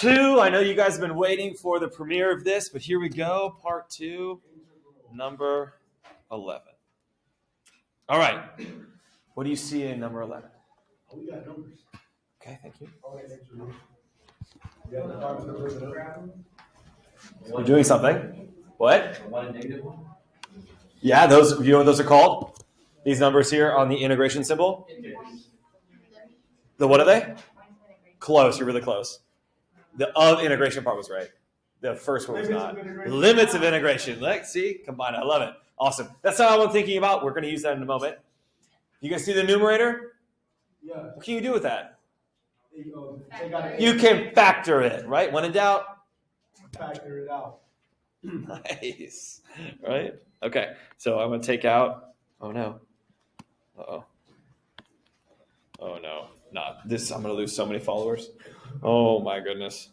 2. I know you guys have been waiting for the premiere of this, but here we go. Part 2, number 11. All right. What do you see in number 11? Oh, we got numbers. Okay, thank you. You're doing something. What? Yeah, those. You know what those are called? These numbers here on the integration symbol. The what are they? Close. You're really close. The of integration part was right. The first one was not. Limits of integration. Let's see. Combine. I love it. Awesome. That's how I'm thinking about. We're going to use that in a moment. You guys see the numerator? Yeah. What can you do with that? You can factor it, right? When in doubt, factor it out. Nice. Right? Okay. So I'm going to take out. Oh, no. Uh-oh. Oh, no. Not this. I'm going to lose so many followers. Oh, my goodness.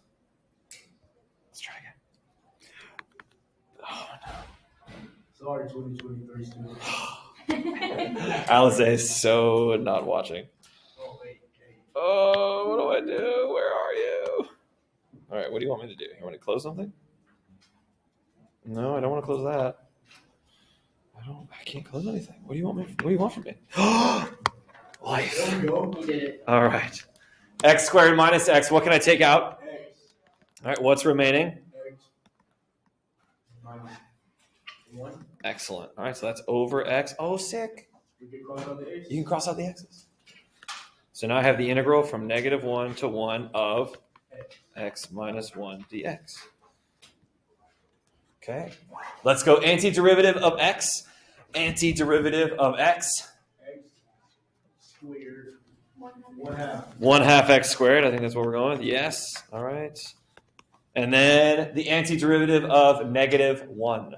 Let's try again. Oh, no. Sorry, 2023 students. Alice is so not watching. Oh, what do I do? Where are you? All right, what do you want me to do? You want to close something? No, I don't want to close that. I can't close anything. What do you want from me? Life. There we go. You did it. All right. X squared minus x. What can I take out? X. All right, what's remaining? X. Minus 1. Excellent. All right, so that's over x. Oh, sick. We can cross out the X. You can cross out the x's. So now I have the integral from -1 to 1 of x minus 1 dx. Okay. Let's go antiderivative of x. Antiderivative of x. X squared. 1/2. 1/2 x squared. I think that's what we're going with. Yes. All right. And then the antiderivative of -1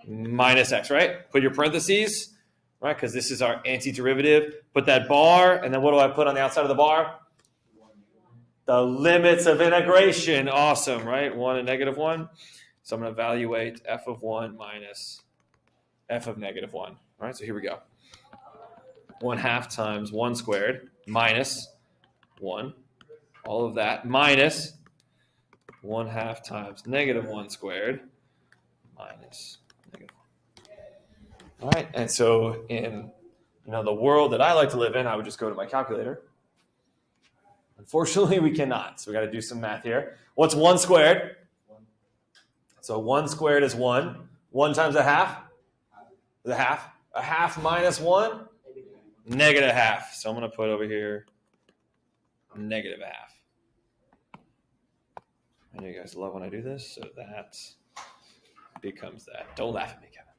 minus x, right? Put your parentheses, right? Because this is our antiderivative. Put that bar, and then what do I put on the outside of the bar? The limits of integration. Awesome, right? 1 and -1. So I'm going to evaluate f of 1 minus f of -1. All right, so here we go. 1/2 times 1 squared minus 1. All of that minus 1/2 times -1 squared minus -1. All right, and so in the world that I like to live in, I would just go to my calculator. Unfortunately, we cannot, so we got to do some math here. What's 1 squared? So 1 squared is 1. 1 times 1/2 is 1/2. 1/2 minus 1? -1/2. So I'm going to put over here -1/2. I know you guys love when I do this, so that becomes that. Don't laugh at me, Kevin.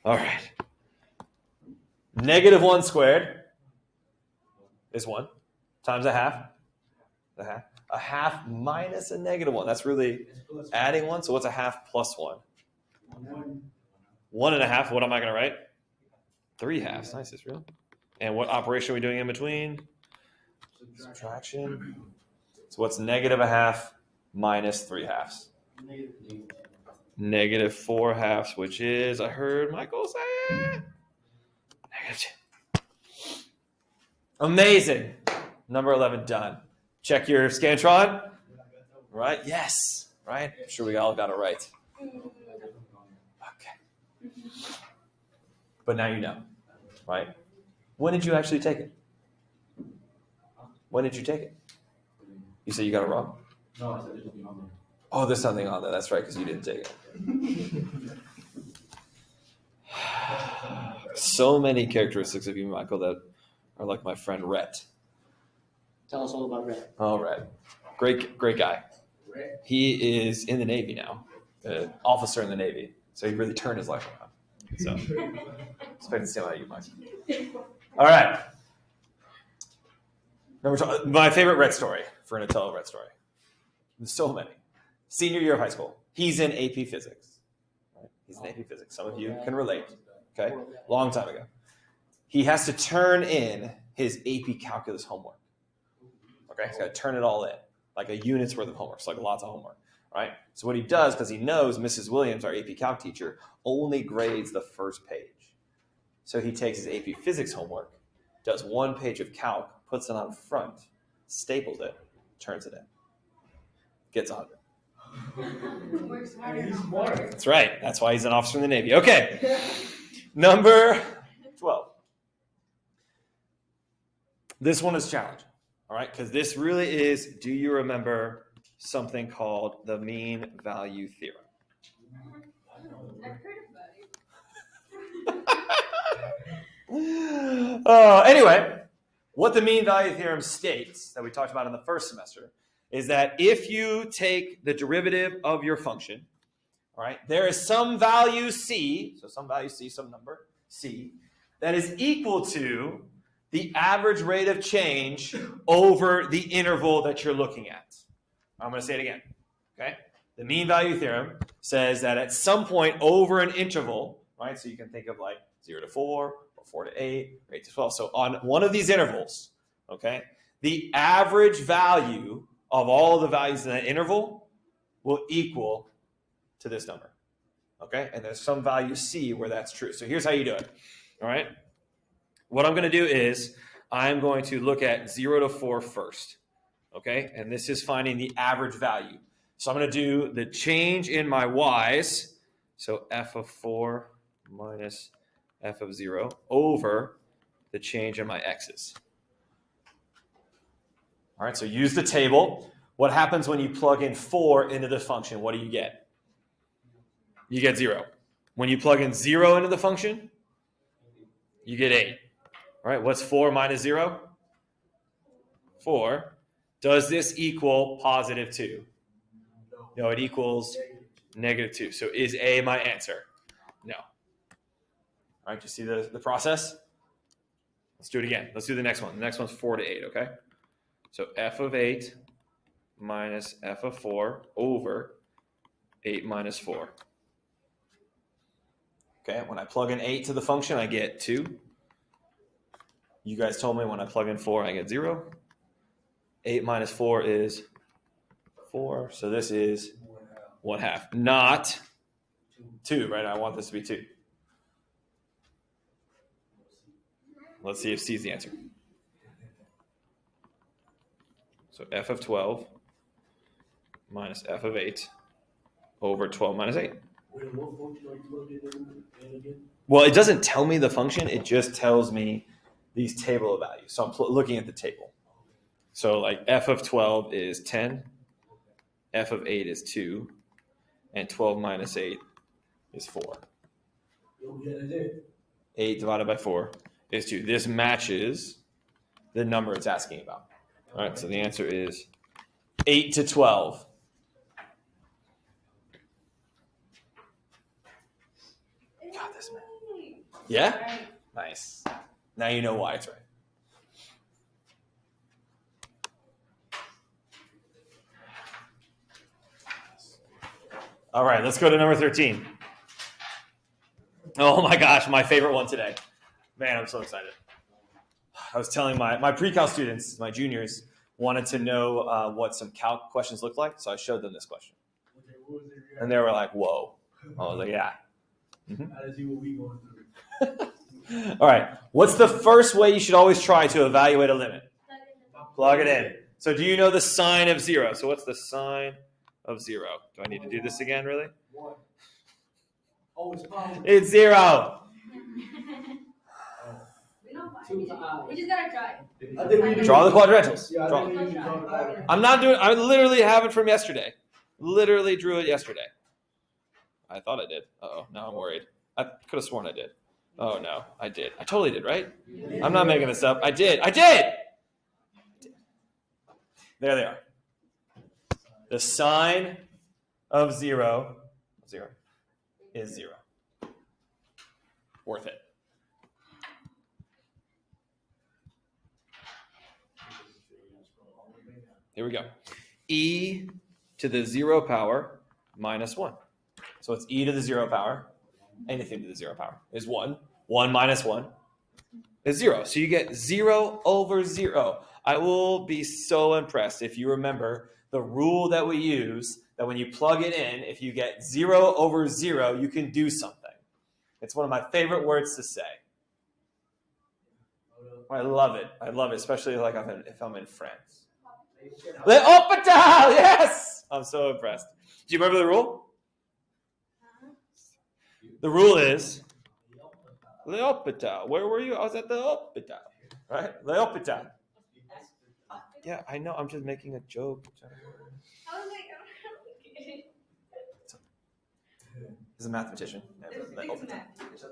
All right. -1 squared is 1 times 1/2. 1/2. 1/2 minus a -1. That's really adding 1. So what's 1/2 plus 1? 1 1/2. What am I going to write? 3/2. Nice, Israel. And what operation are we doing in between? Subtraction. So what's -1/2 minus 3/2? -4/2, which is, I heard Michael say it. -2. Amazing. Number 11 done. Check your Scantron. Right? Yes. Right? I'm sure we all got it right. Okay. But now you know. Right? When did you actually take it? When did you take it? You said you got it wrong? No, I said there's nothing on there. Oh, there's something on there. That's right, because you didn't take it. So many characteristics of you, Michael, that are like my friend Rhett. Tell us all about Rhett. Oh, Rhett. Great guy. He is in the Navy now, an officer in the Navy. So he really turned his life around. So expect the same out of you, Mike. All right. My favorite Rhett story, for an Nutella Rhett story. There's so many. Senior year of high school. He's in AP Physics. Right? He's in AP Physics. Some of you can relate. Okay? Long time ago. He has to turn in his AP Calculus homework. Okay? He's got to turn it all in. Like a unit's worth of homework. So like lots of homework. Right? So what he does, because he knows Mrs. Williams, our AP Calc teacher, only grades the first page. So he takes his AP Physics homework, does one page of calc, puts it on front, staples it, turns it in. gets 100. Works harder. He's smart. That's right. That's why he's an officer in the Navy. Okay. Number 12. This one is challenging. All right, because this really is, do you remember something called the mean value theorem? I've heard about it. Anyway, what the mean value theorem states that we talked about in the first semester is that if you take the derivative of your function, all right, there is some value c, so some value c, some number c, that is equal to the average rate of change over the interval that you're looking at. I'm going to say it again. Okay? The mean value theorem says that at some point over an interval, right? So you can think of like 0 to 4, or 4 to 8, or 8 to 12. So on one of these intervals, okay, the average value of all of the values in that interval will equal to this number. Okay? And there's some value c where that's true. So here's how you do it. All right? What I'm going to do is I'm going to look at 0 to 4 first. Okay? And this is finding the average value. So I'm going to do the change in my y's, so f of 4 minus f of 0 over the change in my x's. All right, so use the table. What happens when you plug in 4 into the function? What do you get? You get 0. When you plug in 0 into the function, you get 8. All right, what's 4 minus 0? 4. Does this equal positive 2? No, it equals negative 2. So is A my answer? No. All right, you see the process? Let's do it again. Let's do the next one. The next one's 4 to 8, okay? So f of 8 minus f of 4 over 8 minus 4. Okay, when I plug in 8 to the function, I get 2. You guys told me when I plug in 4, I get 0. 8 minus 4 is 4. So this is 1/2, not 2, right? I want this to be 2. Let's see if C is the answer. So f of 12 minus f of 8 over 12 minus 8. Well, it doesn't tell me the function. It just tells me these table of values. So I'm looking at the table. So like f of 12 is 10, f of 8 is 2, and 12 minus 8 is 4. 8 divided by 4 is 2. This matches the number it's asking about. All right, so the answer is 8 to 12. Got this, man. Yeah? Nice. Now you know why it's right. All right, let's go to number 13. Oh my gosh, my favorite one today. Man, I'm so excited. I was telling my pre-cal students, my juniors, wanted to know what some calc questions look like, so I showed them this question. And they were like, whoa. I was like, yeah. Mm-hmm. How does he what we going through? All right, what's the first way you should always try to evaluate a limit? Plug it in. So do you know the sign of 0? So what's the sign of 0? Do I need to do this again, really? 1. Oh, it's positive. It's 0. We just gotta try. Draw the quadrantals. Yeah, Draw. I think you draw. I'm not doing. I literally have it from yesterday. Literally drew it yesterday. I thought I did. Uh-oh, now I'm worried. I could have sworn I did. Oh no, I did. I totally did, right? I'm not making this up. I did. There they are. The sign of 0 is 0. Worth it. Here we go. E to the 0 power minus 1. So it's e to the 0 power. Anything to the 0 power is 1. 1 minus 1 is 0. So you get 0 over 0. I will be so impressed if you remember the rule that we use, that when you plug it in, if you get 0 over 0, you can do something. It's one of my favorite words to say. I love it. I love it, especially like if I'm in France. Le hôpital, yes! I'm I'm so impressed. Do you remember the rule? The rule is L'hopital. Where were you? I was at the hospital. Right? L'hopital. Yeah, I know. I'm just making a joke. I was like, okay. He's a mathematician.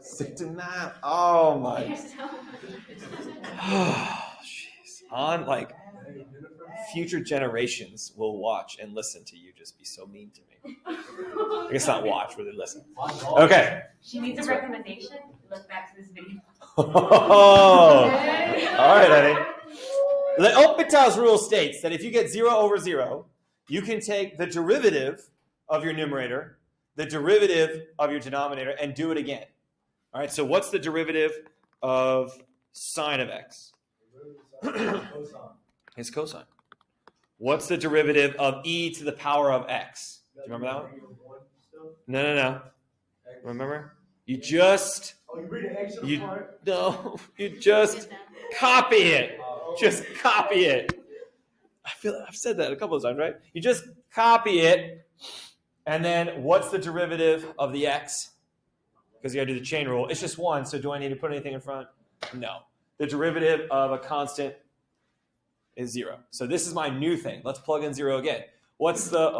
Stick to math. Oh my. You're so Jeez. On like future generations will watch and listen to you just be so mean to me. I guess not watch, really listen. Okay. She needs a recommendation. Look back to this video. Oh. All right, Eddie. L'Hopital's rule states that if you get 0 over 0, you can take the derivative of your numerator, the derivative of your denominator, and do it again. All right, so what's the derivative of sine of x? It's cosine. What's the derivative of e to the power of x? Do you remember that one? No. Remember? You just copy it. Just copy it. I feel I've said that a couple of times, right? You just copy it, and then what's the derivative of the x? Because you got to do the chain rule. It's just 1, so do I need to put anything in front? No. The derivative of a constant is 0. So this is my new thing. Let's plug in 0 again. What's the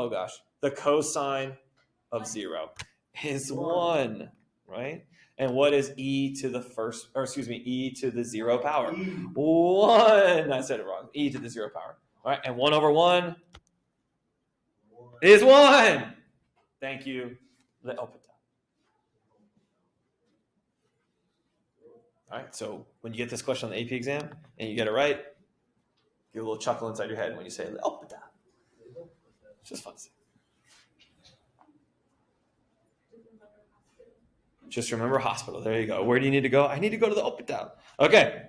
cosine of 0 is 1, right? And what is e to the e to the 0 power? 1. I said it wrong. E to the 0 power. All right, and 1 over 1 is 1. Thank you. All right, so when you get this question on the AP exam and you get it right, give a little chuckle inside your head when you say L'Hopital. It's just fun to say. Just remember hospital. There you go. Where do you need to go? I need to go to the hospital. Okay.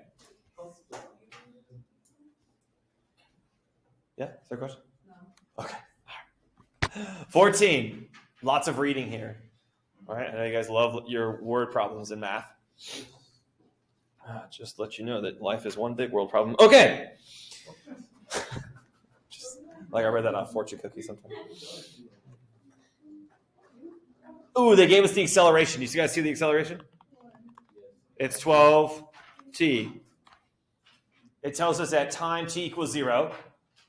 Yeah? Is there a question? No. Okay. All right. 14. Lots of reading here. All right. I know you guys love your word problems in math. Just let you know that life is one big world problem. Okay. Just like I read that on fortune cookie sometime. Ooh, they gave us the acceleration. You guys see the acceleration? It's 12t. It tells us at time t equals 0,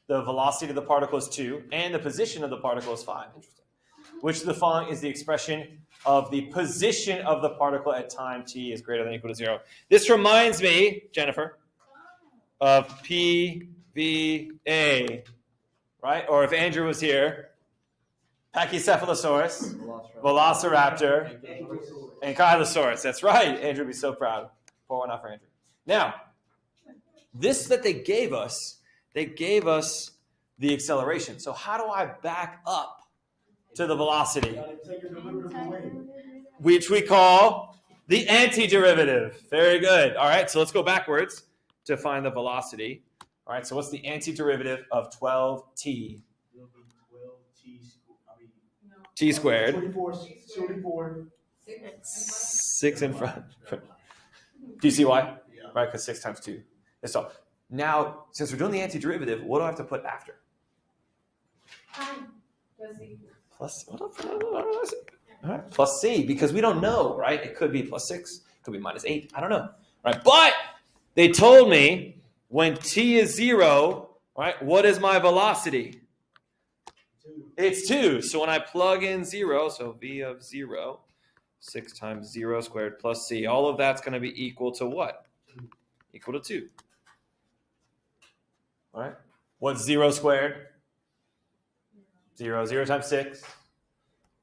the velocity of the particle is 2, and the position of the particle is 5. Interesting. Which of the following is the expression of the position of the particle at time t is greater than or equal to 0? This reminds me, Jennifer, of PVA, right? Or if Andrew was here, Pachycephalosaurus, Velociraptor, and Ankylosaurus. That's right. Andrew would be so proud. Pour one out for Andrew. Now, this that they gave us the acceleration. So how do I back up to the velocity? Which we call the antiderivative. Very good. All right, so let's go backwards to find the velocity. All right, so what's the antiderivative of 12t? T squared. 24. 6 in front. Do you see why? Yeah. Right, because 6 times 2 is 12. Now, since we're doing the antiderivative, what do I have to put after? Plus, all right, plus c, because we don't know, right? It could be plus 6, it could be minus 8. I don't know. Right? But they told me when t is 0, right, what is my velocity? It's 2. So when I plug in 0, so v of 0, 6 times 0 squared plus c, all of that's going to be equal to what? Equal to 2. All right. What's 0 squared? 0. 0 times 6?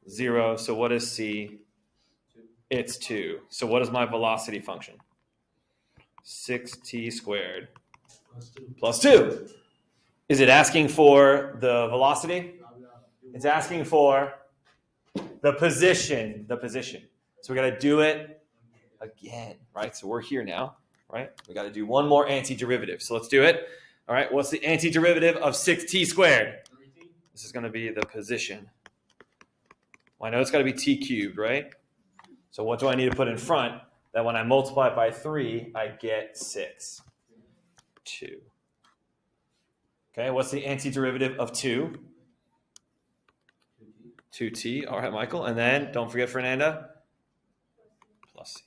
0. So what is c? It's 2. So what is my velocity function? 6t squared plus 2. Is it asking for the velocity? It's asking for the position. So we got to do it again, right? So we're here now, right? We got to do one more antiderivative. So let's do it. All right, what's the antiderivative of 6t squared? This is going to be the position. Well, I know it's got to be t cubed, right? So what do I need to put in front that when I multiply it by 3, I get 6? 2. Okay, what's the antiderivative of 2? 2t. All right, Michael. And then don't forget Fernanda. Plus c.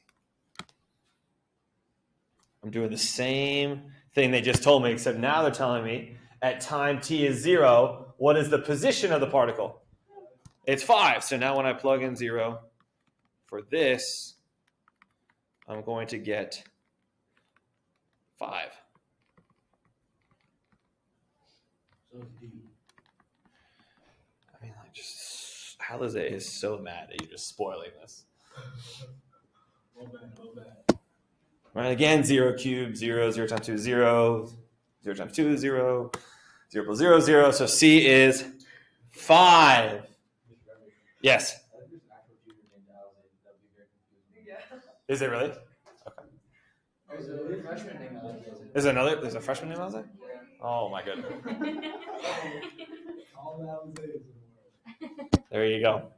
I'm doing the same thing they just told me, except now they're telling me at time t is 0, what is the position of the particle? It's 5. So now when I plug in 0 for this, I'm going to get 5. So it's D. I mean, like, just Alize is so mad that you're just spoiling this. No bad. Right, again, 0 cubed, 0, 0 times 2 is 0, 0 times 2 is 0, 0 plus 0 is 0, so C is 5. Yes. Is it really? Okay. There's a freshman named Alize. There's a freshman named Alize? Oh my goodness. There you go.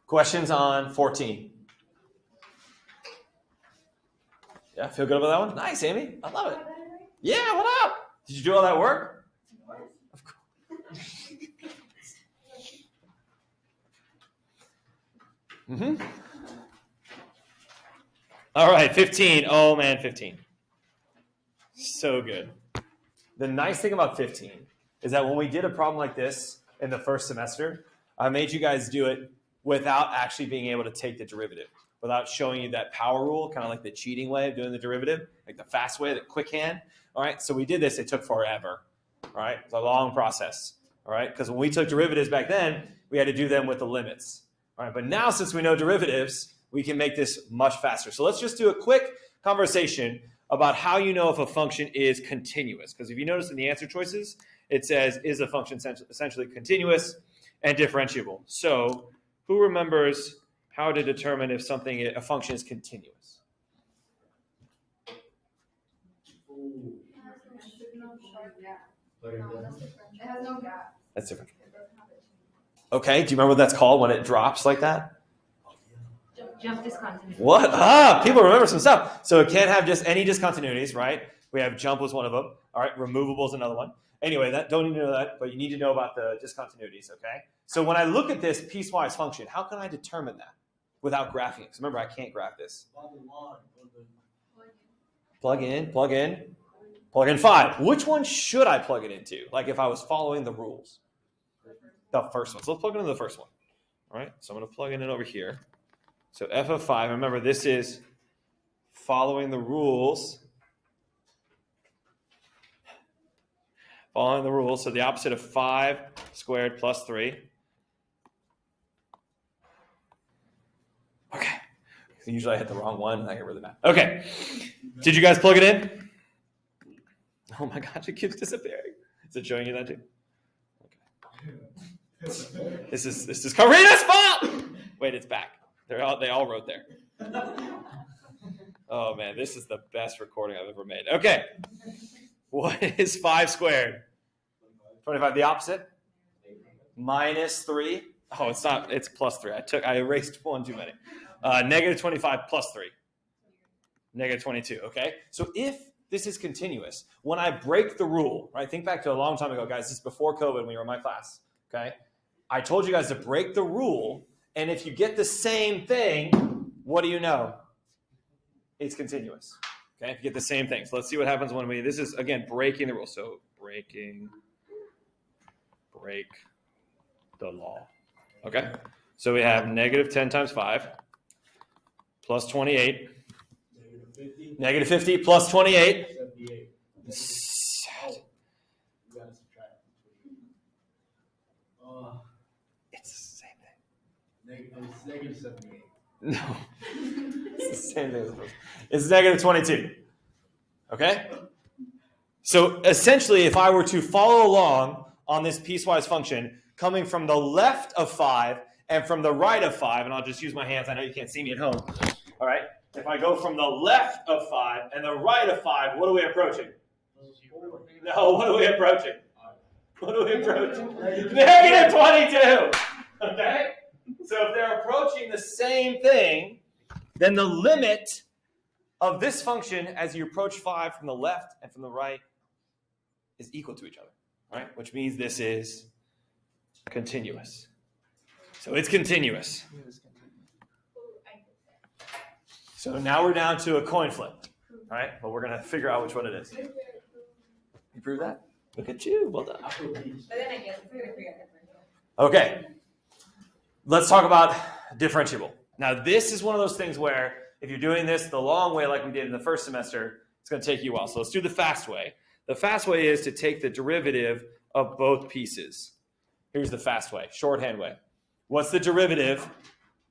Questions on 14? Yeah, feel good about that one? Nice, Amy. I love it. Yeah, what up? Did you do all that work? Of course. All right, 15. Oh man, 15. So good. The nice thing about 15 is that when we did a problem like this in the first semester, I made you guys do it without actually being able to take the derivative, without showing you that power rule, kind of like the cheating way of doing the derivative, like the fast way, the quick hand. All right, so we did this. It took forever. All right, it's a long process. All right, because when we took derivatives back then, we had to do them with the limits. All right, but now since we know derivatives, we can make this much faster. So let's just do a quick conversation about how you know if a function is continuous. Because if you notice in the answer choices, it says, is a function essentially continuous and differentiable? So who remembers how to determine if a function is continuous? It has no gap. That's different. Okay, do you remember what that's called when it drops like that? Jump discontinuity. What? People remember some stuff. So it can't have just any discontinuities, right? We have jump was one of them. All right, removable is another one. Anyway, don't need to know that, but you need to know about the discontinuities, okay? So when I look at this piecewise function, how can I determine that without graphing it? Because remember, I can't graph this. Plug in 5. Which one should I plug it into? Like if I was following the rules. The first one. So let's plug it into the first one. All right, so I'm going to plug it in over here. So f of 5, remember this is following the rules. Following the rules, so the opposite of 5 squared plus 3. Okay. Usually I hit the wrong one and I get really mad. Okay. Did you guys plug it in? Oh my gosh, it keeps disappearing. Is it showing you that too? Okay. This is Karina's fault! Wait, it's back. They all wrote there. Oh man, this is the best recording I've ever made. Okay. What is 5 squared? 25. The opposite? Minus 3. Oh, it's not. It's plus 3. I erased one too many. Negative 25 plus 3. Negative 22. Okay. So if this is continuous, when I break the rule, right? Think back to a long time ago, guys. This is before COVID when you were in my class. Okay. I told you guys to break the rule, and if you get the same thing, what do you know? It's continuous. Okay, if you get the same thing. So let's see what happens when this is, again, breaking the rule. So break the law. Okay, so we have negative 10 times 5 plus 28. Negative 50 plus 28. 78. You gotta subtract. It's the same thing. It's negative 78. No. It's the same thing as the first. It's negative 22. Okay? So essentially, if I were to follow along on this piecewise function, coming from the left of 5 and from the right of 5, and I'll just use my hands, I know you can't see me at home. All right? If I go from the left of 5 and the right of 5, what are we approaching? No, what are we approaching? What are we approaching? Negative 22. Okay? So if they're approaching the same thing, then the limit of this function as you approach 5 from the left and from the right is equal to each other, right? Which means this is continuous. So it's continuous. So now we're down to a coin flip. All right, but we're going to figure out which one it is. You prove that? Look at you. Well done. But then I guess we're gonna figure out differential. Okay. Let's talk about differentiable. Now, this is one of those things where if you're doing this the long way like we did in the first semester, it's going to take you a while. So let's do the fast way. The fast way is to take the derivative of both pieces. Here's the fast way, shorthand way. What's the derivative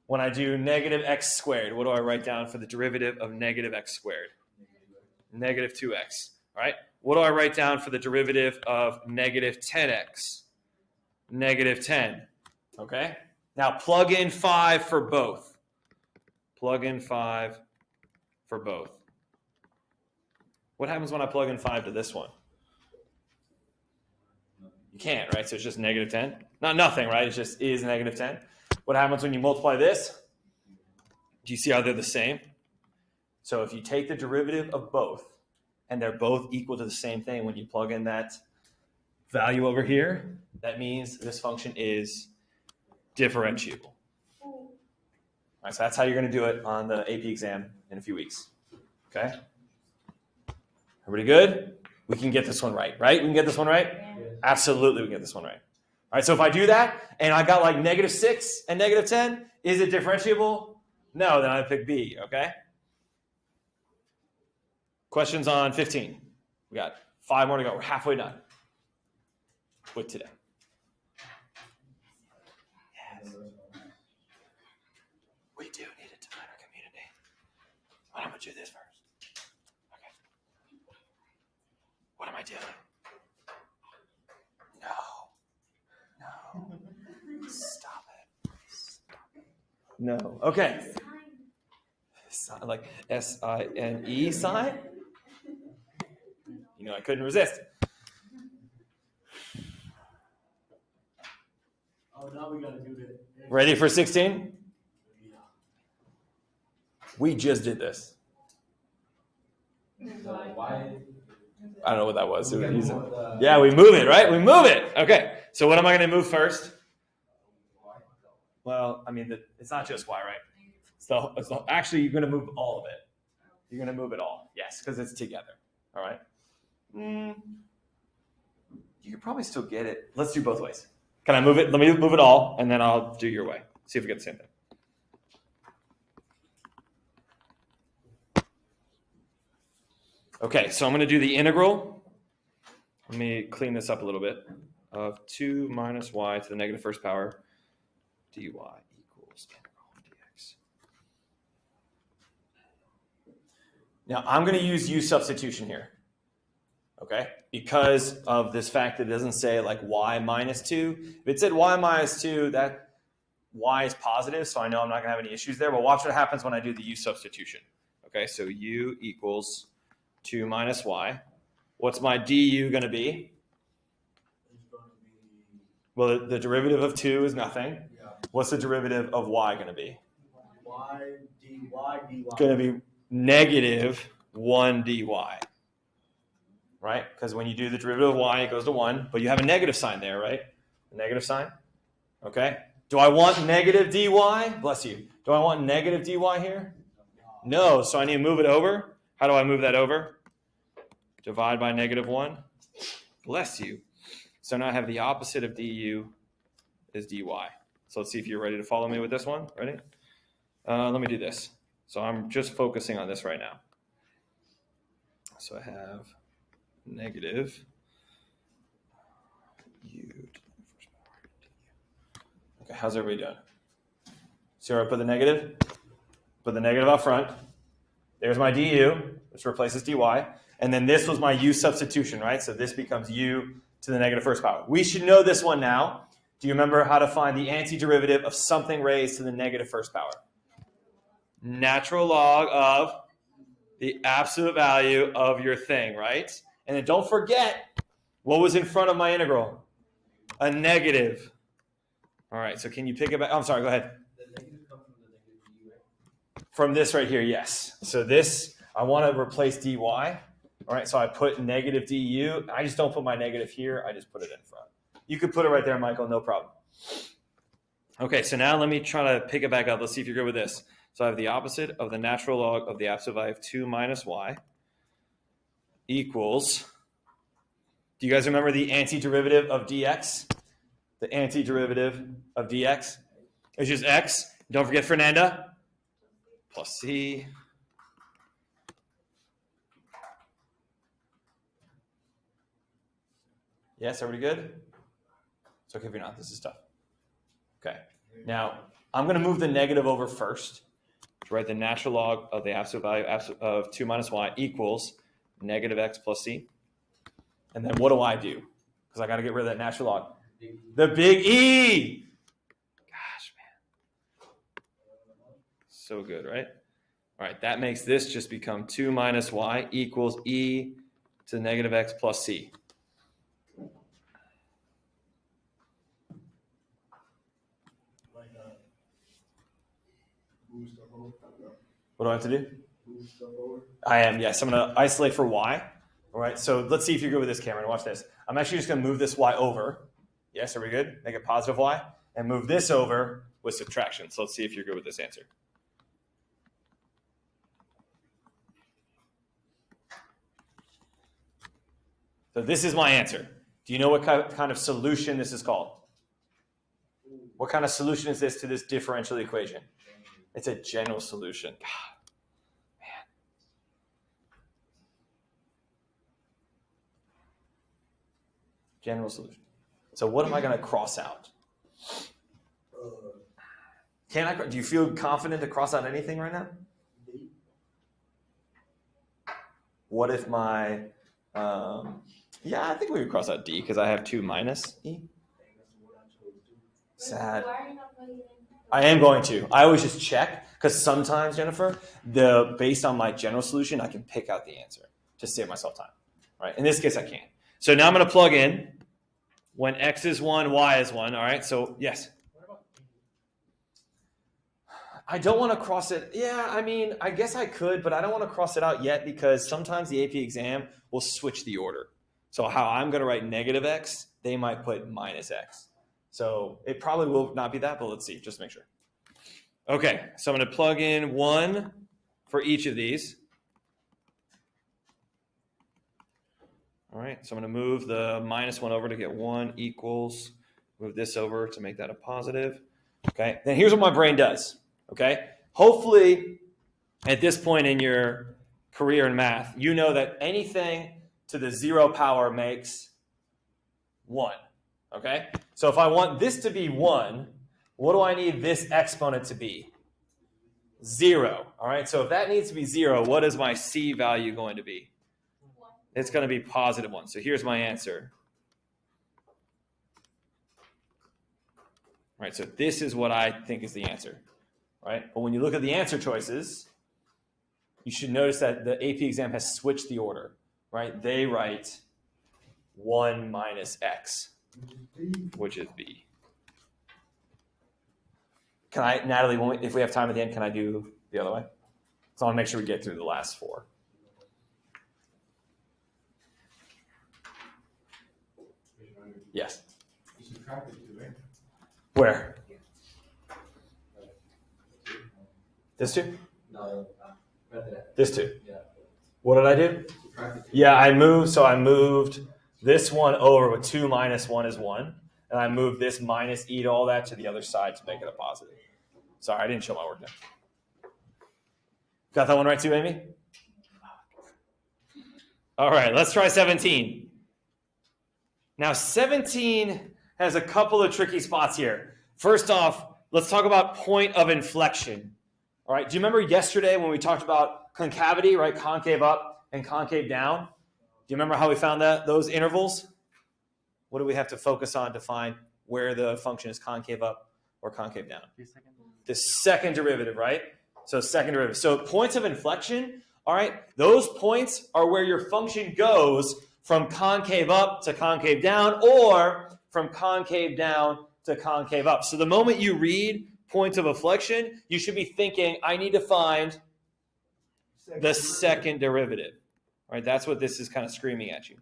when I do negative x squared? What do I write down for the derivative of negative x squared? Negative 2x. All right. What do I write down for the derivative of negative 10x? Negative 10. Okay. Now plug in 5 for both. Plug in 5 for both. What happens when I plug in 5 to this one? You can't, right? So it's just negative 10. Not nothing, right? It just is negative 10. What happens when you multiply this? Do you see how they're the same? So if you take the derivative of both, and they're both equal to the same thing when you plug in that value over here, that means this function is differentiable. All right, so that's how you're going to do it on the AP exam in a few weeks. Okay? Everybody good? We can get this one right? We can get this one right? Yeah. Absolutely, we can get this one right. All right, so if I do that, and I got like negative 6 and negative 10, is it differentiable? No, then I pick B, okay? Questions on 15? We got 5 more to go. We're halfway done with today. Yes. We do need to define our community. But I'm going to do this first. Okay. What am I doing? No. Stop it. No. Okay. Like S-I-N-E sign? You know, I couldn't resist. Oh, now we gotta do it. Ready for 16? We just did this. Why? I don't know what that was. Yeah, we move it, right? We move it. Okay. So what am I going to move first? Well, I mean, it's not just y, right? So actually, you're going to move all of it. You're going to move it all. Yes, because it's together. All right. You could probably still get it. Let's do both ways. Can I move it? Let me move it all, and then I'll do your way. See if we get the same thing. Okay, so I'm going to do the integral. Let me clean this up a little bit. Of 2 minus y to the negative first power dy equals integral of dx. Now, I'm going to use u substitution here. Okay? Because of this fact that it doesn't say like y minus 2. If it said y minus 2, that y is positive, so I know I'm not going to have any issues there. But watch what happens when I do the u substitution. Okay, so u equals 2 minus y. What's my du going to be? Well, the derivative of 2 is nothing. Yeah. What's the derivative of y going to be? Y dy dy. Going to be negative 1 dy. Right? Because when you do the derivative of y, it goes to 1. But you have a negative sign there, right? A negative sign. Okay. Do I want negative dy? Bless you. Do I want negative dy here? No. So I need to move it over. How do I move that over? Divide by negative 1. Bless you. So now I have the opposite of du is dy. So let's see if you're ready to follow me with this one. Ready? Let me do this. So I'm just focusing on this right now. So I have negative u to the first power du. Okay, how's everybody doing? See where I put the negative? Put the negative up front. There's my du, which replaces dy. And then this was my u substitution, right? So this becomes u to the negative first power. We should know this one now. Do you remember how to find the antiderivative of something raised to the negative first power? Natural log of the absolute value of your thing, right? And then don't forget what was in front of my integral. A negative. All right, so can you pick it back? I'm sorry, go ahead. The negative comes from the negative du, right? From this right here, yes. So this, I want to replace dy. All right, so I put negative du. I just don't put my negative here. I just put it in front. You could put it right there, Michael, no problem. Okay, so now let me try to pick it back up. Let's see if you're good with this. So I have the opposite of the natural log of the absolute value of 2 minus y equals, do you guys remember the antiderivative of dx? The antiderivative of dx is just x. Don't forget Fernanda. Plus c. Yes, everybody good? It's okay if you're not. This is tough. Okay. Now, I'm going to move the negative over first. To write the natural log of the absolute value of 2 minus y equals negative x plus c. And then what do I do? Because I got to get rid of that natural log. The big E! Gosh, man. So good, right? All right, that makes this just become 2 minus y equals e to negative x plus c. What do I have to do? I am, yes. I'm going to isolate for y. All right, so let's see if you're good with this, Cameron. Watch this. I'm actually just going to move this y over. Yes, are we good? Make it positive y. And move this over with subtraction. So let's see if you're good with this answer. So this is my answer. Do you know what kind of solution this is called? What kind of solution is this to this differential equation? It's a general solution. God, man. General solution. So what am I going to cross out? Do you feel confident to cross out anything right now? What if my... yeah, I think we would cross out D because I have 2 minus E. Sad. I am going to. I always just check because sometimes, Jennifer, based on my general solution, I can pick out the answer to save myself time. Right? In this case, I can't. So now I'm going to plug in when x is 1, y is 1. All right. So yes. I don't want to cross it. Yeah, I mean, I guess I could, but I don't want to cross it out yet because sometimes the AP exam will switch the order. So how I'm going to write negative x, they might put minus x. So it probably will not be that, but let's see, just to make sure. Okay, so I'm going to plug in 1 for each of these. All right, so I'm going to move the minus 1 over to get 1 equals, move this over to make that a positive. Okay, then here's what my brain does. Okay, hopefully at this point in your career in math, you know that anything to the 0 power makes 1. Okay, so if I want this to be 1, what do I need this exponent to be? 0. All right, so if that needs to be 0, what is my C value going to be? It's going to be positive 1. So here's my answer. All right, so this is what I think is the answer. Right, but when you look at the answer choices, you should notice that the AP exam has switched the order. Right, they write 1 minus x, which is B. Can I, Natalie, if we have time at the end, can I do the other way? So I want to make sure we get through the last 4. Yes. You subtracted 2, right? Where? This 2? No, right there. This 2. Yeah. What did I do? Subtracted 2. Yeah, I moved this one over with 2 minus 1 is 1. And I moved this minus e to all that to the other side to make it a positive. Sorry, I didn't show my work now. Got that one right too, Amy? All right, let's try 17. Now, 17 has a couple of tricky spots here. First off, let's talk about point of inflection. All right, do you remember yesterday when we talked about concavity, right? Concave up and concave down. Do you remember how we found those intervals? What do we have to focus on to find where the function is concave up or concave down? The second derivative, right? So second derivative. So points of inflection, all right, those points are where your function goes from concave up to concave down or from concave down to concave up. So the moment you read points of inflection, you should be thinking, I need to find the second derivative. All right, that's what this is kind of screaming at you.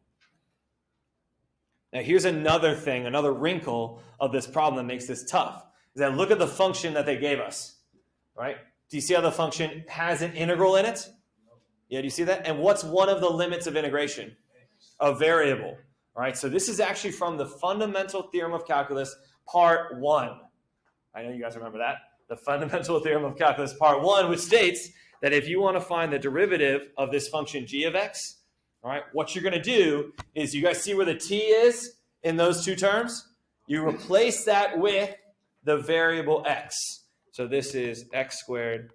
Now here's another thing, another wrinkle of this problem that makes this tough. Is that look at the function that they gave us, right? Do you see how the function has an integral in it? Yeah, do you see that? And what's one of the limits of integration? A variable. All right, so this is actually from the fundamental theorem of calculus, part 1. I know you guys remember that. The fundamental theorem of calculus, part 1, which states that if you want to find the derivative of this function g of x, all right, what you're going to do is, you guys see where the t is in those two terms? You replace that with the variable x. So this is x squared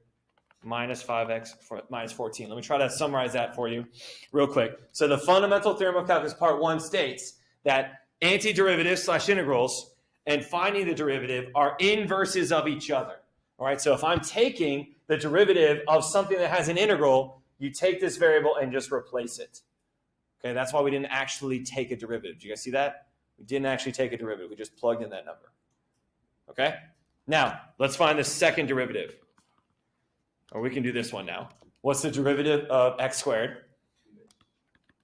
minus 5x minus 14. Let me try to summarize that for you real quick. So the fundamental theorem of calculus part 1 states that antiderivatives / integrals and finding the derivative are inverses of each other. All right, so if I'm taking the derivative of something that has an integral, you take this variable and just replace it. Okay, that's why we didn't actually take a derivative. Do you guys see that? We didn't actually take a derivative. We just plugged in that number. Okay, now let's find the second derivative. Or we can do this one now. What's the derivative of x squared?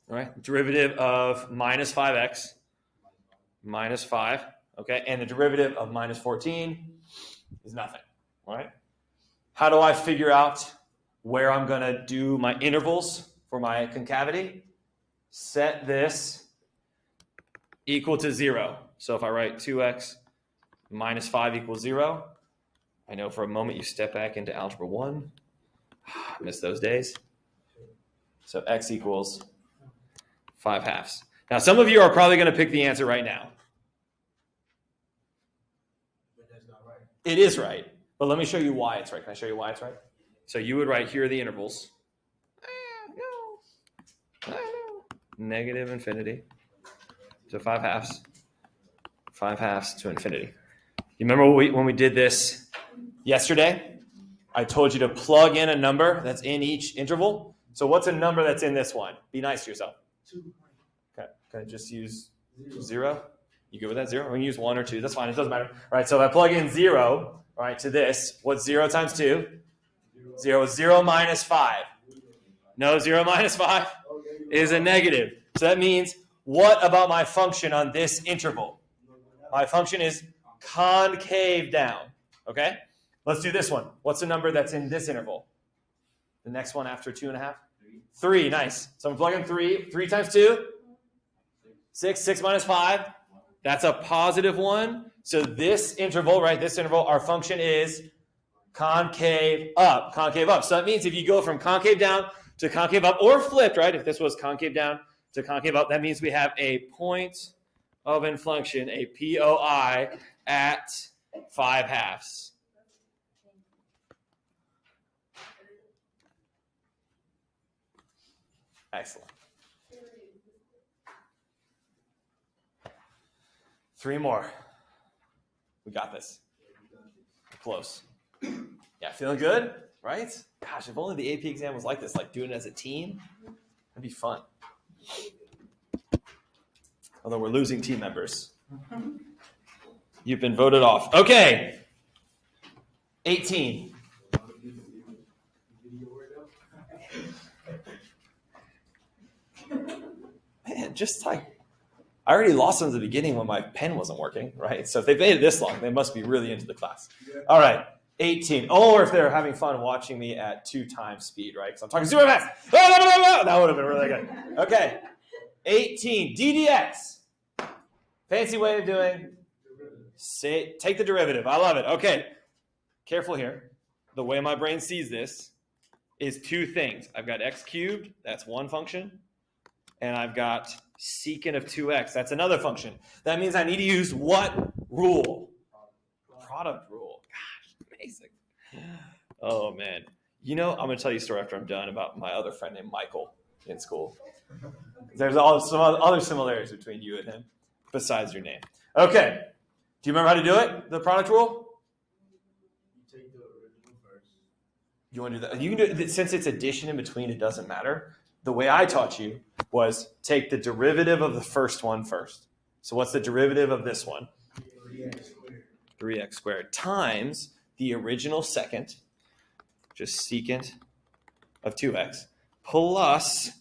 All right, derivative of minus 5x minus 5. Okay, and the derivative of minus 14 is nothing. All right. How do I figure out where I'm going to do my intervals for my concavity? Set this equal to 0. So if I write 2x minus 5 equals 0, I know for a moment you step back into algebra 1. I miss those days. So x equals 5/2. Now, some of you are probably going to pick the answer right now. But that's not right. It is right, but let me show you why it's right. Can I show you why it's right? So you would write, here are the intervals. Negative infinity to 5/2. 5/2 to infinity. You remember when we did this yesterday? I told you to plug in a number that's in each interval. So what's a number that's in this one? Be nice to yourself. 2. Okay. Can I just use 0? You good with that? 0? We can use 1 or 2. That's fine. It doesn't matter. All right. So if I plug in 0, all right, to this, what's 0 times 2? 0. 0 minus 5. No, 0 minus 5 is a negative. So that means, what about my function on this interval? My function is concave down. Okay? Let's do this one. What's the number that's in this interval? The next one after 2.5? 3. Nice. So I'm plugging 3. 3 times 2? 6. 6 minus 5? That's a positive 1. So this interval, right, this interval, our function is concave up. Concave up. So that means if you go from concave down to concave up, or flipped, right, if this was concave down to concave up, that means we have a point of inflection, a POI, at 5/2. Excellent. 3 more. We got this. Close. Yeah, feeling good, right? Gosh, if only the AP exam was like this, like doing it as a team, that'd be fun. Although we're losing team members. You've been voted off. Okay. 18. Man, just like, I already lost them at the beginning when my pen wasn't working, right? So if they've made it this long, they must be really into the class. All right, 18. Or if they're having fun watching me at 2 times speed, right? Because I'm talking super fast. That would have been really good. Okay, 18. DDX. Fancy way of doing, take the derivative. I love it. Okay, careful here. The way my brain sees this is 2 things. I've got x cubed, that's one function. And I've got secant of 2x. That's another function. That means I need to use what rule? Product rule. Gosh, amazing. Oh, man. You know, I'm going to tell you a story after I'm done about my other friend named Michael in school. There's some other similarities between you and him besides your name. Okay. Do you remember how to do it, the product rule? You take the original first. You want to do that? You can do it. Since it's addition in between, it doesn't matter. The way I taught you was take the derivative of the first one first. So what's the derivative of this one? 3x squared. 3x squared times the original second, just secant of 2x, plus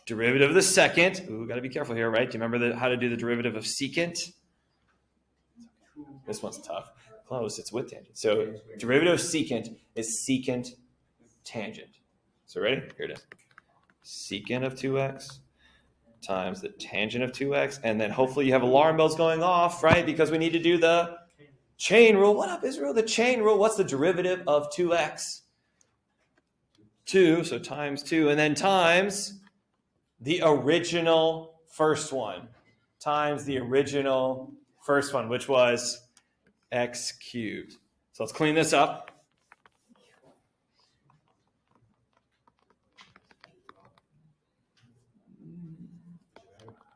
Derivative of the second. Ooh, got to be careful here, right? Do you remember how to do the derivative of secant? This one's tough. Close, it's with tangent. So derivative of secant is secant tangent. So ready? Here it is. Secant of 2x times the tangent of 2x. And then hopefully you have alarm bells going off, right? Because we need to do the chain rule. What up, Israel? The chain rule. What's the derivative of 2x? 2, so times 2. And then times the original first one. Times the original first one, which was x cubed. So let's clean this up.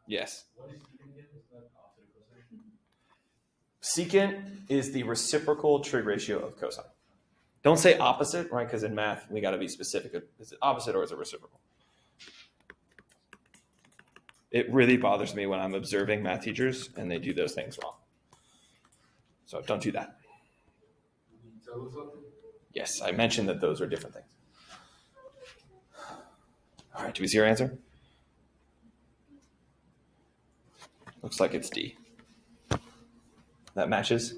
Yes. Secant is the reciprocal trig ratio of cosine. Don't say opposite, right? Because in math, we got to be specific. Is it opposite or is it reciprocal? It really bothers me when I'm observing math teachers and they do those things wrong. So don't do that. Yes, I mentioned that those are different things. All right, do we see our answer? Looks like it's D. That matches.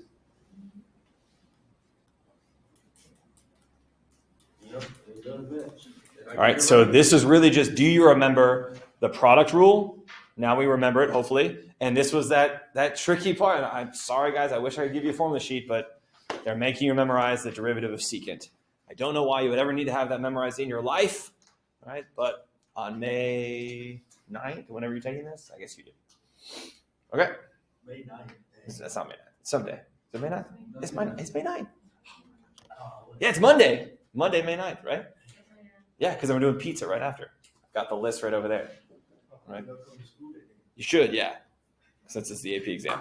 All right, so this is really just, do you remember the product rule? Now we remember it, hopefully. And this was that tricky part. And I'm sorry, guys, I wish I could give you a formula sheet, but they're making you memorize the derivative of secant. I don't know why you would ever need to have that memorized in your life, right? But on May 9th, whenever you're taking this, I guess you did. Okay. May 9th. That's not May 9th. Someday. Is it May 9th? It's May 9th. Yeah, it's Monday. Monday, May 9th, right? Yeah, because I'm doing pizza right after. Got the list right over there. Right? You should, yeah. Since it's the AP exam.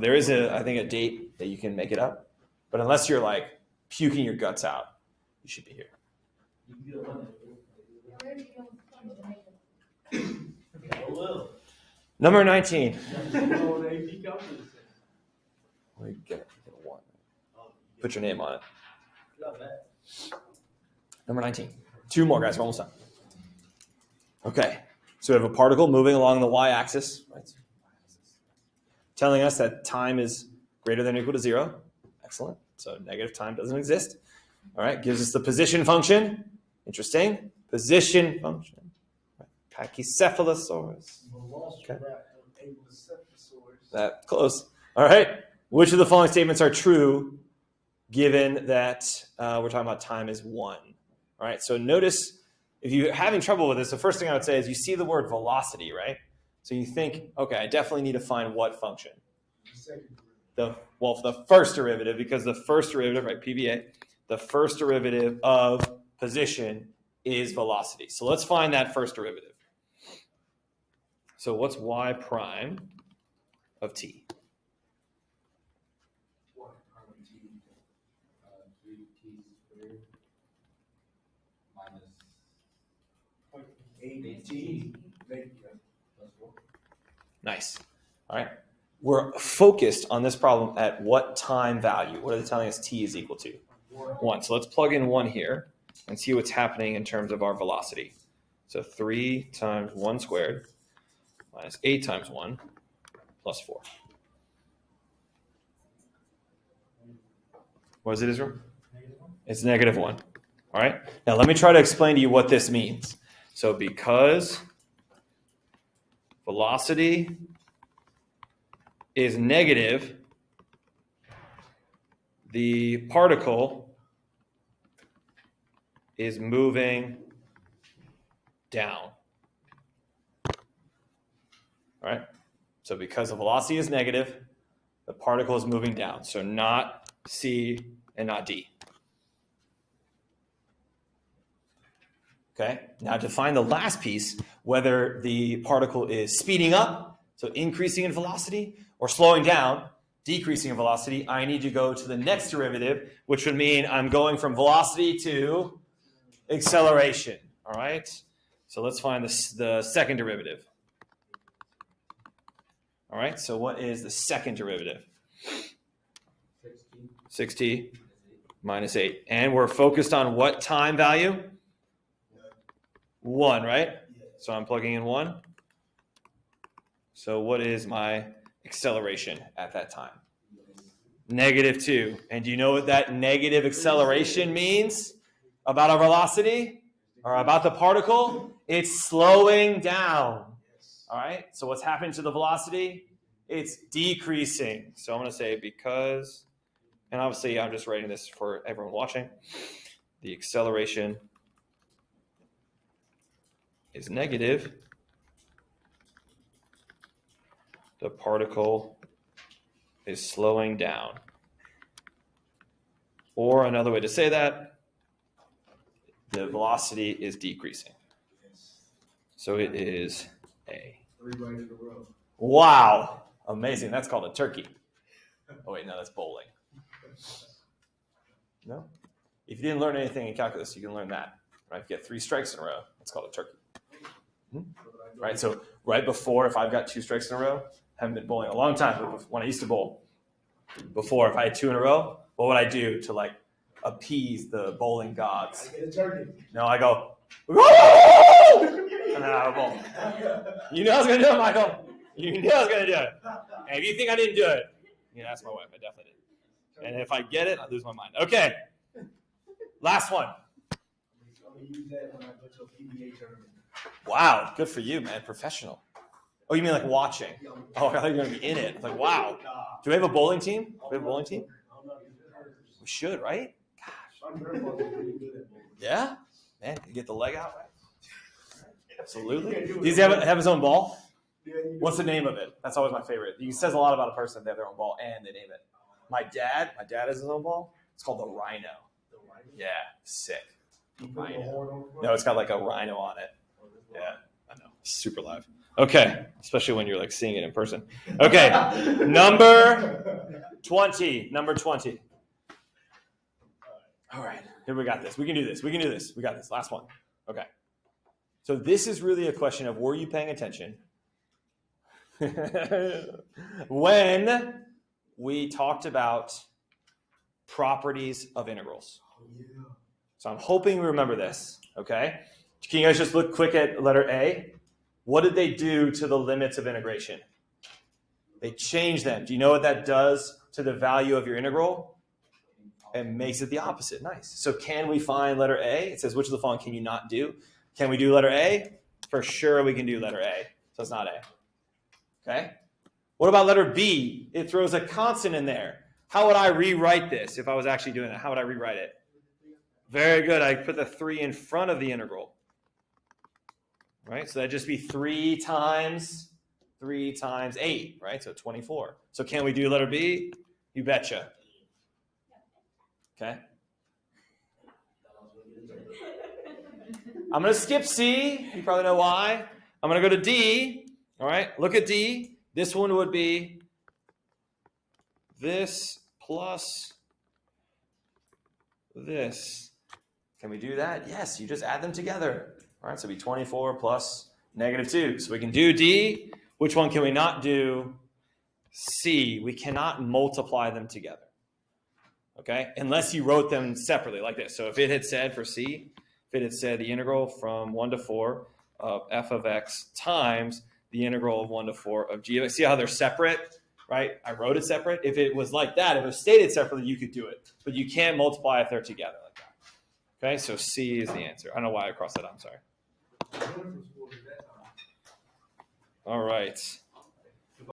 There is I think a date that you can make it up. But unless you're like puking your guts out, you should be here. Number 19. We get a 1. Put your name on it. Number 19. 2 more, guys. We're almost done. Okay. So we have a particle moving along the y-axis, right? Telling us that time is greater than or equal to 0. Excellent. So negative time doesn't exist. All right. Gives us the position function. Interesting. Position function. Pachycephalosaurus. Okay. That close. All right. Which of the following statements are true given that we're talking about time is 1? All right. So notice if you're having trouble with this, the first thing I would say is you see the word velocity, right? So you think, okay, I definitely need to find what function? The first derivative, because the first derivative, right, PVA, the first derivative of position is velocity. So let's find that first derivative. So what's y prime of t? 18. Nice. All right. We're focused on this problem at what time value? What are they telling us t is equal to? 1. So let's plug in 1 here and see what's happening in terms of our velocity. So 3 times 1 squared minus 8 times 1 plus 4. What is it, Israel? It's negative 1. All right. Now let me try to explain to you what this means. So because velocity is negative, the particle is moving down. All right? So because the velocity is negative, the particle is moving down. So not C and not D. Okay? Now to find the last piece, whether the particle is speeding up, so increasing in velocity, or slowing down, decreasing in velocity, I need to go to the next derivative, which would mean I'm going from velocity to acceleration. All right? So let's find the second derivative. All right, so what is the second derivative? 6t minus 8. And we're focused on what time value? 1, right? So I'm plugging in 1. So what is my acceleration at that time? -2. And do you know what that negative acceleration means about our velocity or about the particle? It's slowing down. All right? So what's happening to the velocity? It's decreasing. So I'm going to say because, and obviously I'm just writing this for everyone watching, the acceleration is negative. The particle is slowing down. Or another way to say that, the velocity is decreasing. So it is A. 3 right in a row. Wow. Amazing. That's called a turkey. Oh, wait, no, that's bowling. No? If you didn't learn anything in calculus, you can learn that. Right? If you get 3 strikes in a row, that's called a turkey. Right? So right before, if I've got 2 strikes in a row, haven't been bowling a long time, but when I used to bowl, before, if I had 2 in a row, what would I do to like appease the bowling gods? I get a turkey. No, I go, woo! And then I would bowl. You know I was going to do it, Michael. You knew I was going to do it. And if you think I didn't do it, you know, ask my wife. I definitely did. And if I get it, I lose my mind. Okay. Last one. I'm going to use that when I go to a PBA tournament. Wow. Good for you, man. Professional. Oh, you mean like watching? Oh, I thought you were going to be in it. Like, wow. Do we have a bowling team? Do we have a bowling team? We should, right? Yeah? Man, you get the leg out, right? Absolutely. Does he have his own ball? What's the name of it? That's always my favorite. It says a lot about a person if they have their own ball and they name it. My dad has his own ball. It's called the Rhino. Yeah, sick. Rhino. No, it's got like a rhino on it. Yeah, I know. Super live. Okay, especially when you're like seeing it in person. Okay, number 20. Number 20. All right, here we got this. We can do this. We can do this. We got this. Last one. Okay. So this is really a question of were you paying attention when we talked about properties of integrals. So I'm hoping you remember this, okay? Can you guys just look quick at letter A? What did they do to the limits of integration? They changed them. Do you know what that does to the value of your integral? It makes it the opposite. Nice. So can we find letter A? It says, which of the following can you not do? Can we do letter A? For sure we can do letter A. So it's not A. Okay? What about letter B? It throws a constant in there. How would I rewrite this if I was actually doing that? How would I rewrite it? Very good. I put the 3 in front of the integral. Right? So that'd just be 3 times 8, right? So 24. So can we do letter B? You betcha. Okay? I'm going to skip C. You probably know why. I'm going to go to D. All right? Look at D. This one would be this plus this. Can we do that? Yes, you just add them together. All right, so it'd be 24 plus -2. So we can do D. Which one can we not do? C. We cannot multiply them together. Okay? Unless you wrote them separately like this. So if it had said for C, if it had said the integral from 1 to 4 of f of x times the integral of 1 to 4 of g of x. See how they're separate, right? I wrote it separate. If it was like that, if it was stated separately, you could do it. But you can't multiply if they're together like that. Okay, so C is the answer. I don't know why I crossed that out. I'm sorry. All right.